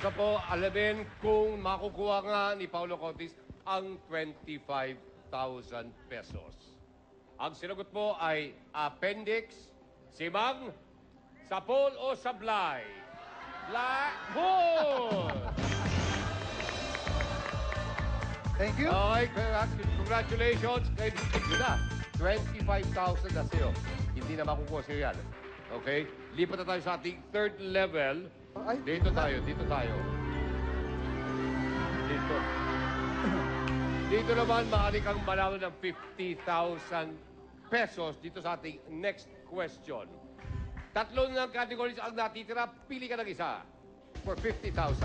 sa po, alamin kung makukuha nga ni Paulo Contis ang 25,000 pesos. Ang sinagot po ay appendix, simang, sapol o sablay. Blackpool! Thank you. Okay, congratulations. Yun na, 25,000 na sa'yo. Hindi na makukuha sa'yo yan. Okay? Lipat na tayo sa ating third level. Ay, Dito tayo, dito tayo. Dito. Dito naman, maaari kang manalo ng 50,000 pesos dito sa ating next question. Tatlo ng categories ang natitira. Pili ka ng isa for 50,000.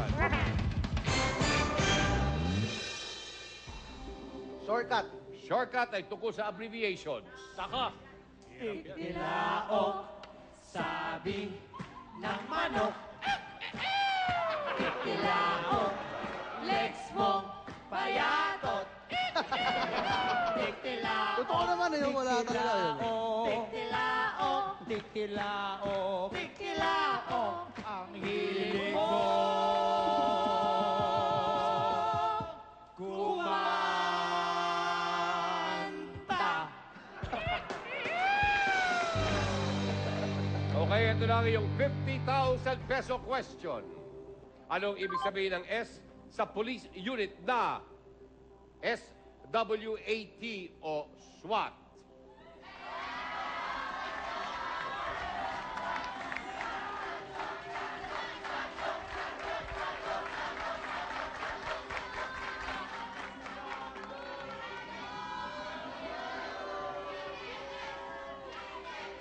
Shortcut. Shortcut ay tungkol sa abbreviations. Saka. Tilaok, sabi ng manok. Tilaok, legs mo, payatot. Tilaok, Totoo naman eh, wala talaga yun. tilaok, Tikilaok. tilaok, ang hilig mo. Kumanta. Okay, ito na ang iyong 50,000 peso question. Anong ibig sabihin ng S sa police unit na SWAT o SWAT?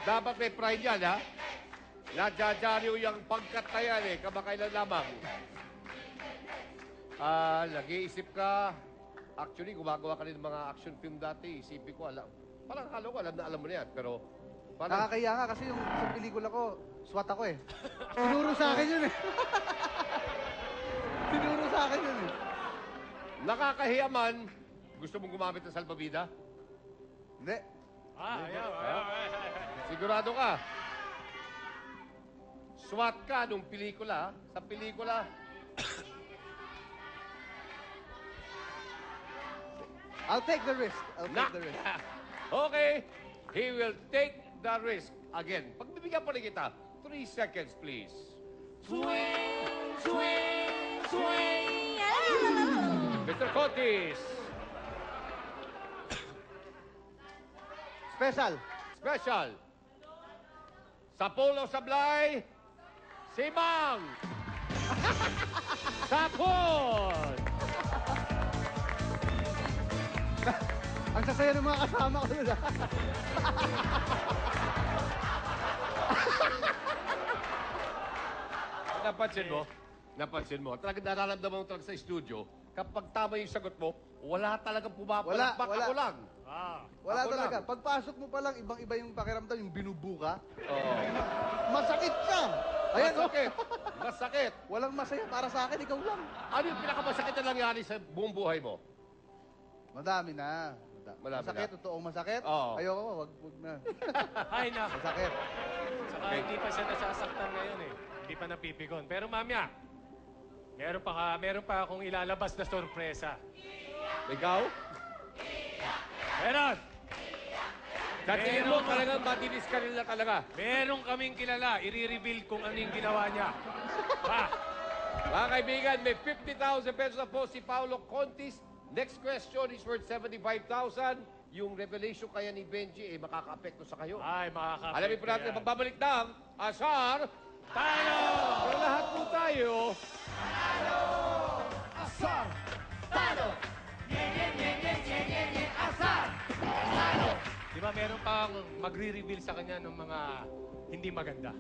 Dapat may pride yan, ha? Nadyadyaryo yung pagkat na yan, eh. Kamakailan lamang. Nag-iisip ka. Actually, gumagawa ka rin ng mga action film dati. Isipin ko, alam. Parang akala ko, alam na alam mo na yan. Pero, parang... Nakakaya nga kasi yung sa pelikula ko, SWAT ako eh. Sinuro sa akin yun eh. Sinuro sa akin yun eh. Nakakahiya man. Gusto mong gumamit ng salbabida? Hindi. Ayaw. Sigurado ka. SWAT ka nung pelikula. Sa pelikula, I'll take the risk. I'll take the risk. Okay. He will take the risk. Again, pagbibigyan pa rin kita, 3 seconds, please. Swing, swing, swing. Mr. Contis. Special. Special. Sapol o sablay? Simang! Sapol! Ang sasaya ng mga kasama ko yun. Napansin mo? Napansin mo? Talagang nararamdaman mo talaga sa studio, kapag tama yung sagot mo, wala talagang pumapalakpak. Wala. Ako lang. Wala Ako talaga. lang. Pagpasok mo pa lang, ibang-iba yung pakiramdam, yung binubuka. Oo. Masakit ka. Ayan, oh. Masakit. Masakit. Walang masaya para sa akin, ikaw lang. Ano yung pinakamasakit na nangyari sa buong buhay mo? Madami na. Madami Masakit, na. totoong masakit. Oo. Ayoko, wag na. Ay, nako. Masakit. Saka hindi pa siya nasasaktan ngayon eh. Hindi pa napipikon. Pero mamaya, meron pa akong ilalabas na sorpresa. Ikaw? Meron! Sa tingin mo, talagang matinis ka nila talaga. Meron kaming kilala. I-reveal kung ano yung ginawa niya. Ha? Mga kaibigan, may 50,000 pesos na po si Paulo Contis. Next question is worth 75,000. Yung revelation kaya ni Benji, makaka-apekto sa kayo. Ay, makaka-apekto Alamin po natin, yan. pagbabalik ng Asar Talo! Pero lahat po tayo. Asar, talo. Asar, talo. Di ba meron pang magre-reveal sa kanya ng mga hindi maganda?